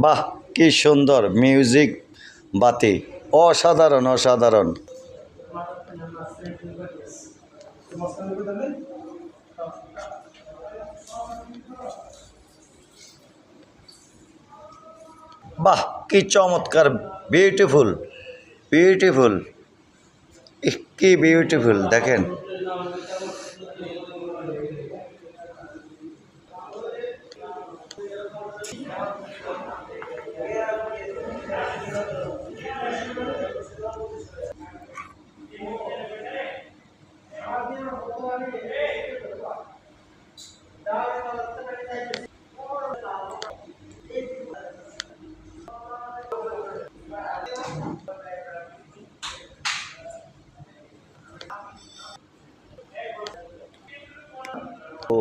বাহ, কি সুন্দর মিউজিক বাতি, অসাধারণ অসাধারণ। বাহ, কি চমৎকার, বিউটিফুল বিউটিফুল, কি বিউটিফুল দেখেন। ও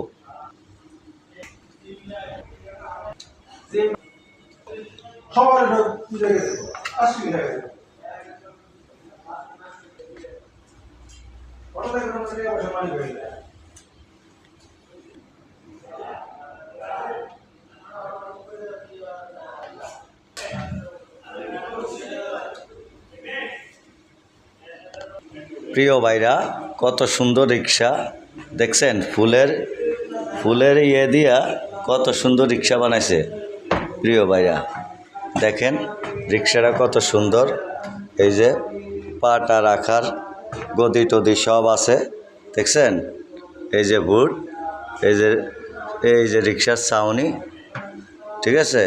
প্রিয় ভাইরা, কত সুন্দর রিক্সা দেখছেন, ফুলের ইয়ে দিয়া কত সুন্দর রিক্সা বানাইছে। প্রিয় ভাইরা দেখেন রিক্সাটা কত সুন্দর, এই যে পাটা রাখার গদি টদি সব আছে দেখছেন। এই যে বুট, এই যে রিক্সার ছাউনি, ঠিক আছে।